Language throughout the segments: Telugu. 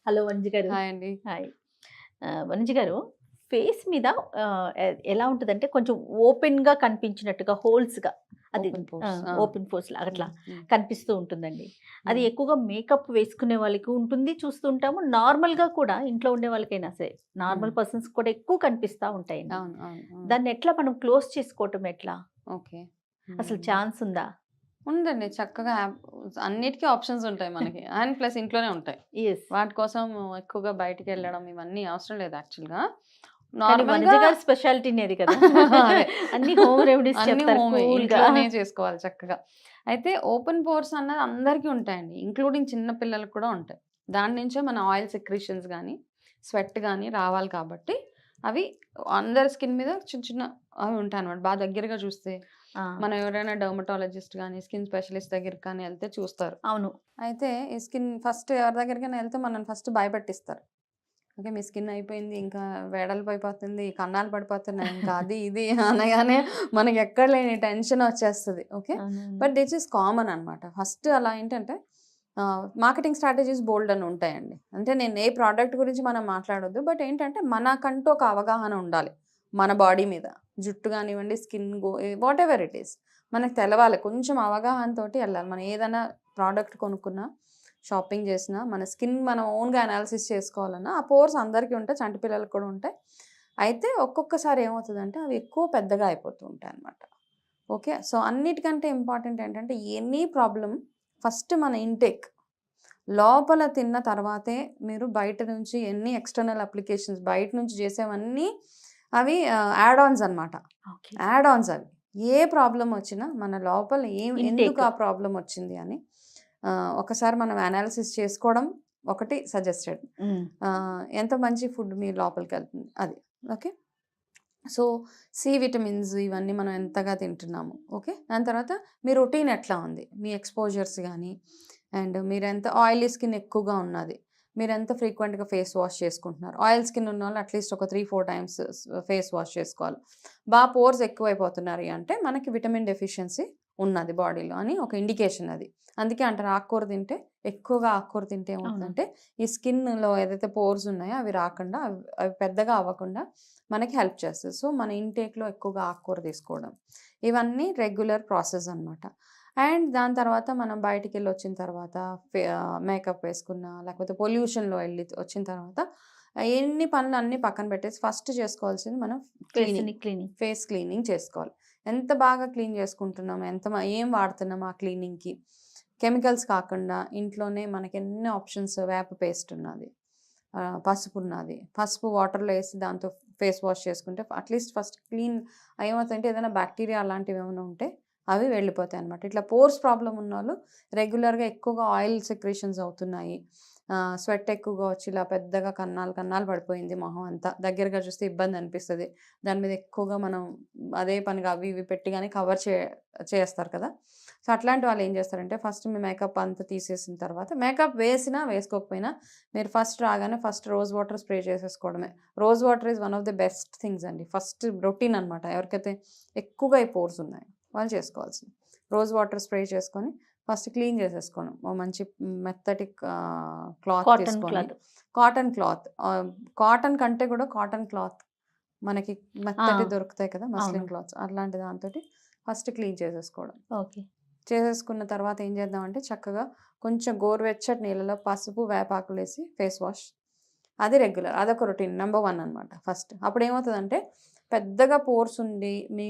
హలో వంజి గారు. హాయ్ అండి. హాయ్. వంజి గారు, ఫేస్ మీద ఎలా ఉంటదంటే కొంచెం ఓపెన్‌గా కనిపించినట్టుగా హోల్స్‌గా అది ఓపెన్ పోర్స్. ఓపెన్ పోర్స్‌లాగా అట్లా హ్మ్. హ్మ్. కనిపిస్తూ ఉంటుందండి. అది హ్మ్. ఎక్కువగా మేకప్ వేసుకునే వాళ్ళకి ఉంటుంది చూస్తూ ఉంటాము. నార్మల్‌గా కూడా ఇంట్లో ఉండే వాళ్ళకైనా సరే, హ్మ్. నార్మల్ పర్సన్స్‌కి కూడా ఎక్కువ కనిపిస్తా ఉంటాయండి. అవును. అవును. అవును. దాన్ని ఎట్లా మనం క్లోజ్ చేసుకోవటం ఎట్లా? ఓకే. అసలు హ్మ్. ఛాన్స్ ఉందా? ఉందండి. చక్కగా అన్నిటికి ఆప్షన్స్ ఉంటాయి మనకి. అండ్ ప్లస్ ఇంట్లోనే ఉంటాయి. యెస్. వాటి కోసం ఎక్కువగా బయటికెళ్ళడం ఇవన్నీ అవసరం లేదు యాక్చువల్‌గా. కానీ వనజ నార్మల్‌గా గారి స్పెషాలిటీనే అది కదా! అదే. అన్ని హోమ్ రెమెడీస్ అన్నీ చెప్తారు హోమే. కూల్‌గా. ఇంట్లోనే చేసుకోవాలి చక్కగా. అయితే ఓపెన్ పోర్స్ అన్నది అందరికీ ఉంటాయండి. ఇంక్లూడింగ్ చిన్న పిల్లలకి కూడా ఉంటాయి. దాని నుంచే మన ఆయిల్ సెక్రీషన్స్ గానీ, స్వెట్ గానీ రావాలి కాబట్టి, అవి అందరి స్కిన్ మీద చిన్న చిన్న అవి ఉంటాయన్నమాట. దగ్గరగా చూస్తే ఆ! మనం ఎవరైనా డెర్మటాలజిస్ట్ గానీ, స్కిన్ స్పెషలిస్ట్ దగ్గరికి కానీ ఎళ్తే చూస్తారు. అవును. అయితే ఈ స్కిన్ ఫస్ట్ ఎవరి దగ్గరికైనా ఎళ్తే మనల్ని ఫస్ట్ భయపెట్టిస్తారు. ఓకే. మీ స్కిన్ అయిపోయింది. ఇంకా వెడల్పయిపోతుంది. కన్నాలు పడిపోతున్నాయి. ఇంకా అది ఇది అనగానే మనకెక్కడ లేని టెన్షన్ వచ్చేస్తది. ఓకే. అవునవును. బట్ దిస్ ఈస్ కామన్ అనమాట. ఫస్ట్ అలా ఏంటంటే మార్కెటింగ్ స్ట్రాటజీస్ బోలెడన్ని ఉంటాయండి. అంటే నేను ఏ ప్రొడక్ట్ గురించి మనం మాట్లాడొద్దు. బట్ ఏంటంటే మనకంటూ ఒక అవగాహన ఉండాలి. మన బాడీ మీద. జుట్టు గానివ్వండి, స్కిన్ వాటెవర్ ఇట్ ఈస్. మనకు తెలవాలి. కొంచెం అవగాహనతోటి ఎళ్ళాలి. మనం ఏదైనా ప్రొడక్ట్ కొనుక్కున్నా షాపింగ్ చేసినా, మన స్కిన్ మనం ఓన్‌గా అనాలిసిస్ చేసుకోవాలన్నా, ఆ పోర్స్ అందరికీ ఉంటాయి. చంటి పిల్లలకి కూడా ఉంటాయి. అయితే ఒక్కొక్కసారి ఏమవుతదంటే, అవి ఎక్కువ పెద్దగా అయిపోతూ ఉంటాయన్నమాట. ఓకే. సో, అన్నిటికంటే ఇంపార్టెంట్ ఏంటంటే, ఎనీ ప్రాబ్లమ్ ఫస్ట్ మన ఇంటేక్. లోపల తిన్న తర్వాతే మీరు బయట నుంచి ఎన్ని ఎక్స్‌టర్నల్ అప్లికేషన్స్ బయట నుంచి చేసేవన్నీ అవి యాడ్ ఆన్స్ అన్నమాట. ఓకే. యాడ్ ఆన్స్ అవి. ఏ ప్రాబ్లమ్ వచ్చినా మన లోపల ఎందుకు ఇంటేక్. ఆ ప్రాబ్లమ్ వచ్చింది అని ఒకసారి మనం అనాలిసిస్ చేసుకోవడం ఒకటి సజెస్టెడ్. హ్మ్. ఎంత మంచి ఫుడ్ మీ లోపలికెళ్తుంది అది. ఓకే. సో, సి విటమిన్స్ ఇవన్నీ మనం ఎంతగా తింటున్నాము. ఓకే. దాని తర్వాత మీ రొటీన్ ఎట్లా ఉంది? మీ ఎక్స్‌పోజర్స్ గానీ, అండ్ మీరెంత ఆయిలీ స్కిన్ ఎక్కువగా ఉన్నది. మీరెంత ఫ్రీక్వెంట్‌గా ఫేస్ వాష్ చేసుకుంటున్నారు. ఆయిల్ స్కిన్ ఉన్నోళ్ళు అట్‌లీస్ట్ ఒక 3, 4 టైమ్స్ ఫేస్ వాష్ చేసుకోవాలి. పోర్స్ ఎక్కువైపోతున్నాయి అంటే మనకి విటమిన్ డెఫిషియన్సీ ఉన్నది బాడీలో అని ఒక ఇండికేషన్ అది. అందుకే అంటారు ఆకుకూర తింటే ఎక్కువగా ఆకుకూర తింటే అవును. ఏమవుతదంటే, ఈ స్కిన్‌లో ఏదైతే పోర్స్ ఉన్నాయో అవి రాకుండా అవి పెద్దగా అవ్వకుండా మనకి హెల్ప్ చేస్తది. సో, మన ఇంటేక్‌లో ఎక్కువగా ఆకుకూర తీసుకోవడం. ఇవన్నీ రెగ్యులర్ ప్రాసెస్ అనమాట. అండ్ దాని తర్వాత మనం బయటికెళ్ళొచ్చిన తర్వాత మేకప్ వేసుకున్నా, లేకపోతే పొల్యూషన్‌లో ఎళ్లి వచ్చిన తర్వాత ఎన్ని పనులు అన్నీ పక్కన పెట్టేసి ఫస్ట్ చేసుకోవాల్సింది మనం క్లీనింగ్. ఫేస్‌ని క్లీనింగ్. ఫేస్ క్లీనింగ్ చేసుకోవాలి. ఎంత బాగా క్లీన్ చేసుకుంటున్నాం, ఏం వాడుతున్నాం ఆ క్లీనింగ్‌కి. కెమికల్స్ కాకుండా ఇంట్లోనే మనకెన్ని ఆప్షన్స్ వేప పేస్ట్ ఉన్నది. పసుపున్నది. పసుపు వాటర్‌లో ఏసి దాంతో ఫేస్ వాష్ చేసుకుంటే అట్‌లీస్ట్ ఫస్ట్ క్లీన్ ఏమవుతాయంటే ఏదైనా బాక్టీరియా అలాంటివేమన్నా ఉంటే అవి వెళ్ళిపోతాయన్నమాట. ఇట్లా పోర్స్ ప్రాబ్లమ్ ఉన్నోళ్ళు రెగ్యులర్‌గా ఎక్కువగా ఆయిల్ సెక్రీషన్స్ అవుతున్నాయి. స్వెట్ ఎక్కువగా వచ్చి ఇలా పెద్దగా కన్నాలు కన్నాలు పడిపోయింది మొహం అంతా. దగ్గరగా చూస్తే ఇబ్బందనిపిస్తది. దాని మీద ఎక్కువగా మనం అదే పనిగా అవి ఇవి పెట్టి గాని కవర్ చేస్తారు కదా! సో, అట్లాంటి వాళ్ళు ఏం చేస్తారంటే ఫస్ట్ మీ మేకప్ అంతా తీసేసిన తర్వాత మేకప్ వేసినా, వేసుకోకపోయినా మీరు ఫస్ట్ రాగానే ఫస్ట్ రోజ్ వాటర్ స్ప్రే చేసేసుకోవడమే. Rose water is one of the best things అండి. ఫస్ట్ రొటీన్ అనమాట. ఎవరికైతే ఎక్కువగా ఈ పోర్స్ ఉన్నాయో వాళ్ళు చేసుకోవాల్సింది. రోజ్ వాటర్ స్ప్రే చేసుకొని ఫస్ట్ క్లీన్ చేసేసుకోవడం. ఓ మంచి మెత్తటి క్లాత్ కాటన్ తీసుకొని క్లాత్. కాటన్ క్లాత్ కాటన్ కంటే కూడా కాటన్ క్లాత్ మనకి ఆ! మెత్తటి దొరుకుతాయి కదా! అవును. మస్లిన్ క్లాత్స్ అట్లాంటి దాంతోటి ఫస్ట్ క్లీన్ చేసేసుకోవడం. ఓకే. చేసేసుకున్న తర్వాత ఏం చేద్దామంటే చక్కగా కొంచెం గోరువెచ్చటి నీళ్ళలో పసుపు, వేపాకులేసి ఫేస్ వాష్. అది రెగ్యులర్. అదొక రొటీన్. నంబర్ 1 అనమాట ఫస్ట్. అప్పుడేమవుతదంటే పెద్దగా పోర్స్ ఉండి మీ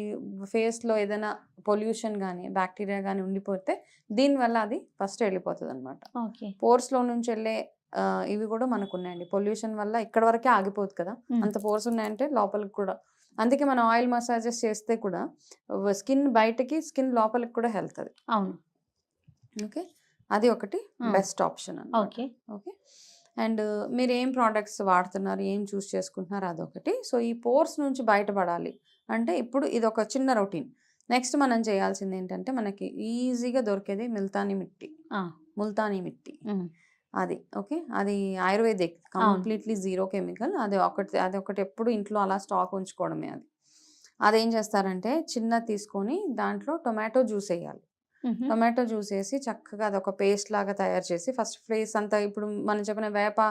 ఫేస్‌లో ఏదైనా పొల్యూషన్ గానీ, బాక్టీరియా గానీ ఉండిపోతే దీనివల్ల అది ఫస్ట్ ఎళ్ళిపోతదనమాట. ఓకే. పోర్స్‌లో నుంచెళ్ళే ఇవి గూడా మనకున్నాయండి. పొల్యూషన్ వల్ల ఇక్కడి వరకే ఆగిపోదు కదా! హ్మ్. అంత పోర్స్ ఉన్నాయంటే లోపలికి కూడా అందుకే మనం ఆయిల్ మసాజెస్ చేస్తే కూడా స్కిన్ బయటకి, స్కిన్ లోపలికి కూడా ఎళ్తది. అవును. ఓకే. అది ఒకటి హ్మ్. బెస్ట్ ఆప్షన్ అనమాట. ఓకే. ఓకే. అండ్ మీరేం ప్రొడక్ట్స్ వాడుతున్నారు, ఏం చూస్ చేసుకుంటున్నారు అదొకటి. సో, ఈ పోర్స్ నుంచి బయటపడాలి అంటే ఇప్పుడు ఇదొక చిన్న రొటీన్. నెక్స్ట్ మనం చేయాల్సిందేంటంటే మనకి ఈజీగా దొరికేది ఆ! ముల్తానీ మిట్టి. హ్మ్. అది. ఓకే. అది ఆయుర్వేదిక్. అవును. Completely zero chemical. అదొకటి ఎప్పుడు ఇంట్లో అలా స్టాక్ ఉంచుకోవడమే అది. అదేం చేస్తారంటే చిన్నది తీసుకొని దాంట్లో టొమాటో జ్యూస్ ఎయ్యాలి. టొమాటో జ్యూస్ వేసి చక్కగా అదొక పేస్ట్ లాగా తయారు చేసి ఫస్ట్ ఫేస్ అంతా ఇప్పుడు మనం చెప్పిన వేప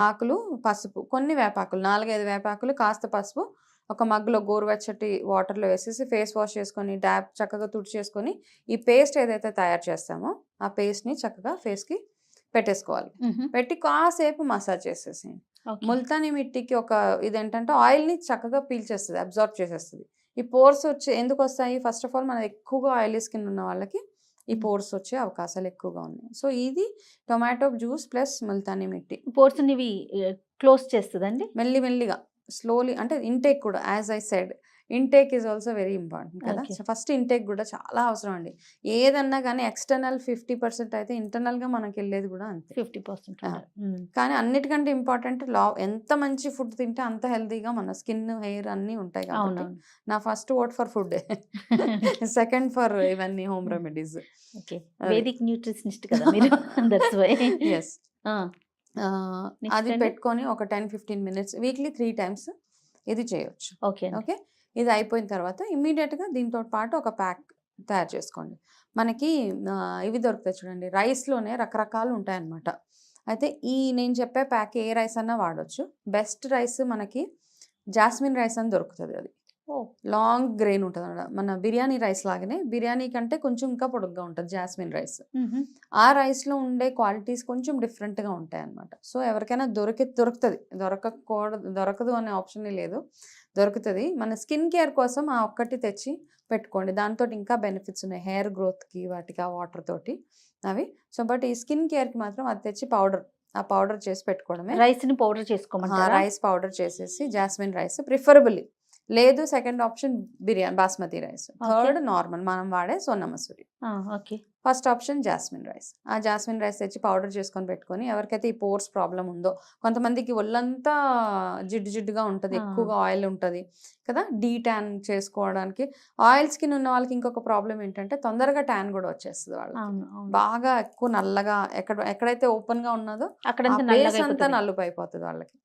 ఆకులు, పసుపు, కొన్ని వేపాకులు 4-5 వేపాకులు, కాస్త పసుపు ఒక మగ్గులో గోరువెచ్చటి వాటర్లో వేసేసి ఫేస్ వాష్ చేసుకొని డ్యాప్ చక్కగా తుడిచేసుకొని ఈ పేస్ట్ ఏదైతే తయారు చేస్తామో ఆ పేస్ట్ని చక్కగా ఫేస్కి పెట్టేసుకోవాలి. పెట్టి కాసేపు మసాజ్ చేసేసేయండి. ముల్తానీ మిట్టికి ఒక ఇదేంటంటే ఆయిల్ని చక్కగా పీల్చేస్తుంది, అబ్జార్బ్ చేసేస్తుంది. ఈ పోర్స్ వచ్చి ఎందుకు వస్తాయి? ఫస్ట్ ఆఫ్ ఆల్ మనది ఎక్కువగా ఆయిలీ స్కిన్ ఉన్న వాళ్ళకి ఈ పోర్స్ వచ్చే అవకాశాలు ఎక్కువగా ఉన్నాయి. సో ఇది tomato juice plus multani mitti. Pores ఇవి క్లోజ్ చేస్తుందండి మెల్లిమెల్లిగా స్లోలీ, అంటే ఇంటేక్ కూడా as I said intake is also very important కదా. ఫస్ట్ ఇంటేక్ కూడా చాలా అవసరం అండి. ఏదన్నా కానీ ఎక్స్టర్నల్ 50% అయితే ఇంటర్నల్గా మనకి వెళ్ళేది కూడా అంతే 50%. కానీ అన్నిటికంటే ఇంపార్టెంట్ ఎంత మంచి ఫుడ్ తింటే అంత హెల్తీగా మన స్కిన్, హెయిర్ అన్నీ ఉంటాయి కాబట్టి నా first vote for food, second for ఇవన్నీ హోమ్ రెమెడీస్. వేదిక్ న్యూట్రిషనిస్ట్ కదా మీరు. That's why. ఎస్. అది పెట్టుకొని ఒక 10-15 minutes వీక్లీ 3 times ఇది చేయొచ్చు. ఓకే. ఇది అయిపోయిన తర్వాత ఇమ్మీడియట్గా దీంతో పాటు ఒక ప్యాక్ తయారు చేసుకోండి. మనకి ఇవి దొరుకుతాయి చూడండి, రైస్లోనే రకరకాలు ఉంటాయన్నమాట. అయితే నేను చెప్పే ప్యాక్ ఏ రైస్ అన్నా వాడచ్చు. బెస్ట్ రైస్ మనకి జాస్మిన్ రైస్ అని దొరుకుతుంది. అది లాంగ్ గ్రెయిన్ ఉంటుంది అన్నమాట. మన బిర్యానీ రైస్ లాగానే, బిర్యానీ కంటే కొంచెం ఇంకా పొడుగ్గా ఉంటుంది జాస్మిన్ రైస్. ఆ రైస్లో ఉండే క్వాలిటీస్ కొంచెం డిఫరెంట్గా ఉంటాయి అన్నమాట. సో ఎవరికైనా దొరుకుతుంది, దొరకదు అనే ఆప్షన్ లేదు, దొరుకుతుంది. మన స్కిన్ కేర్ కోసం ఆ ఒక్కటి తెచ్చి పెట్టుకోండి. దాంతో ఇంకా బెనిఫిట్స్ ఉన్నాయి హెయిర్ గ్రోత్కి, వాటికి ఆ వాటర్ తోటి అవి. సో బట్ ఈ స్కిన్ కేర్కి మాత్రం అది తెచ్చి ఆ పౌడర్ చేసి పెట్టుకోవడమే. రైస్ని పౌడర్ చేసుకోమంటారా? రైస్ పౌడర్ చేసేసి జాస్మిన్ రైస్ ప్రిఫరబుల్లీ. లేదు second option biryani basmati rice, third normal మనం వాడే Sona Masuri. First option jasmine rice. ఆ జాస్మిన్ రైస్ తెచ్చి పౌడర్ చేసుకొని పెట్టుకొని, ఎవరికైతే ఈ పోర్స్ ప్రాబ్లం ఉందో, కొంతమందికి ఒళ్ళంతా జిడ్డుగా ఉంటుంది, ఎక్కువగా ఆయిల్ ఉంటుంది కదా, ట్యాన్ చేసుకోవడానికి. ఆయిల్ స్కిన్ ఉన్న వాళ్ళకి ఇంకొక ప్రాబ్లం ఏంటంటే తొందరగా ట్యాన్ కూడా వచ్చేస్తుంది వాళ్ళకి. బాగా ఎక్కువ నల్లగా ఎక్కడైతే ఓపెన్గా ఉన్నదో అంతా నలుపు అయిపోతుంది వాళ్ళకి.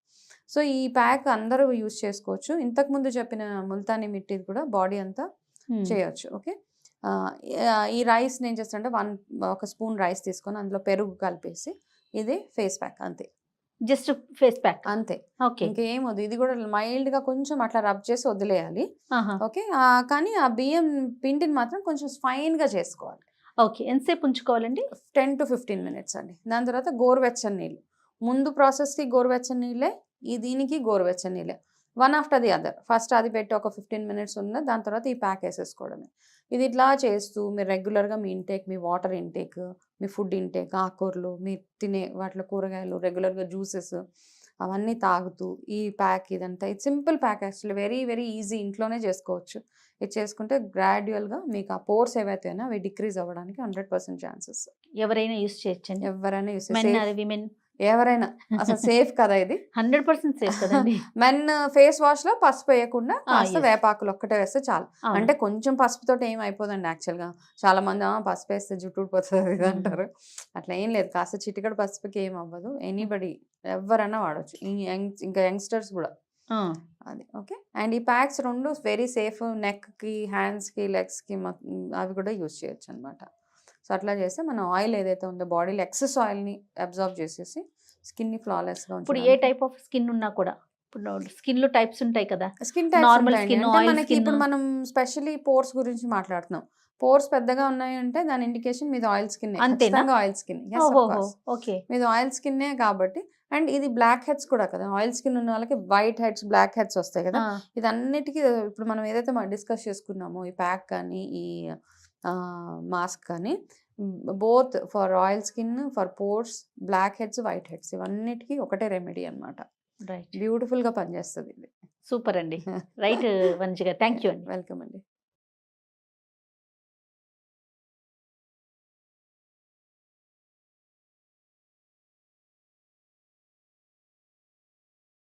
సో ఈ ప్యాక్ అందరూ యూజ్ చేసుకోవచ్చు. ఇంతకుముందు చెప్పిన ముల్తానీ మిట్టిది కూడా బాడీ అంతా చేయొచ్చు. ఓకే. ఈ రైస్ నేను చేస్తానంటే ఒక స్పూన్ రైస్ తీసుకొని అందులో పెరుగు కలిపేసి ఇది ఫేస్ ప్యాక్ అంతే. జస్ట్ ఫేస్ ప్యాక్ అంతే. ఇంకేం వద్దు. ఇది కూడా మైల్డ్గా కొంచెం అట్లా రబ్ చేసి వదిలేయాలి. ఓకే. కానీ ఆ బియ్యం పిండిని మాత్రం కొంచెం ఫైన్గా చేసుకోవాలి. ఓకే. ఎంతసేపు ఉంచుకోవాలండి? 10 to 15 minutes అండి. దాని తర్వాత గోరువెచ్చని నీళ్ళు, ముందు ప్రాసెస్కి గోరువెచ్చని నీళ్ళే, దీనికి గోరువెచ్చని నీళ్ళే, one after the other. First అది పెట్టి ఒక 15 minutes ఉన్న దాని తర్వాత ఈ ప్యాక్ వేసేసుకోవడమే. ఇది ఇట్లా చేస్తూ మీరు రెగ్యులర్గా మీ ఇంటేక్, మీ వాటర్ ఇంటేక్, మీ ఫుడ్ ఇంటేక్, ఆకుకూరలు, మీరు తినే వాటిలో కూరగాయలు, రెగ్యులర్గా జ్యూసెస్ అవన్నీ తాగుతూ ఈ ప్యాక్ ఇదంతా ఇది simple pack, actually very very easy, ఇంట్లోనే చేసుకోవచ్చు. ఇది చేసుకుంటే గ్రాడ్యువల్గా మీకు ఆ పోర్స్ ఏవైతే అవి డిక్రీజ్ అవ్వడానికి 100% ఛాన్సెస్. ఎవరైనా యూస్ చేయొచ్చండి? ఎవరైనా యూస్ విమెన్ ఎవరైనా. అసలు సేఫ్ కదా ఇది, 100% సేఫ్ కదండి. మెన్ ఫేస్ వాష్ లో పసుపు వేయకుండా కాస్త వేపాకులు ఒక్కటే వేస్తే చాలు. అంటే కొంచెం పసుపుతో ఏం అయిపోదండి. యాక్చువల్గా చాలా మంది పసుపు వేస్తే జుట్టు ఊడిపోతుంది ఇది అంటారు. అట్లా ఏం లేదు, కాస్త చిటికడ పసుపుకి ఏం అవ్వదు. ఎనీబడి ఎవరైనా వాడచ్చు, ఇంకా యంగ్స్టర్స్ కూడా. అది ఓకే. అండ్ ఈ ప్యాక్స్ రెండు వెరీ సేఫ్, నెక్కి, హ్యాండ్స్కి, లెగ్స్కి అవి కూడా యూజ్ చేయొచ్చు అనమాట. సో అట్లా చేస్తే మన ఆయిల్ ఏదైతే ఉందో బాడీలో ఎక్సెస్ ఆయిల్ని అబ్జర్వ్ చేసేసి స్కిన్ని ఫ్లాలెస్గా ఉంటుంది. ఇప్పుడు ఏ టైప్ ఆఫ్ స్కిన్ ఉన్నా కూడా, ఇప్పుడు స్కిన్లో టైప్స్ ఉంటాయి కదా, స్కిన్ నార్మల్ స్కిన్, మనకి ఇప్పుడు మనం స్పెషల్లీ పోర్స్ గురించి మాట్లాడుతున్నాం. పోర్స్ పెద్దగా ఉన్నాయంటే దాని ఇండికేషన్ మీది ఆయిల్ స్కిన్. ఆయిల్ స్కిన్ మీది ఆయిల్ స్కిన్నే కాబట్టి. అండ్ ఇది బ్లాక్ హెడ్స్ కూడా కదా, ఆయిల్ స్కిన్ ఉన్న వాళ్ళకి వైట్ హెడ్స్, బ్లాక్ హెడ్స్ వస్తాయి కదా. ఇది అన్నిటికీ ఇప్పుడు మనం ఏదైతే మనం డిస్కస్ చేసుకున్నామో ఈ ప్యాక్ కానీ ఈ మాస్క్ కానీ, both for oil skin, for pores, black heads, white heads, ఇవన్నిటికీ ఒకటే రెమెడీ అనమాట. బ్యూటిఫుల్గా పనిచేస్తుంది ఇది. సూపర్ అండి. రైట్ వనిజ గారు, థ్యాంక్ యూ అండి. వెల్కమ్ అండి.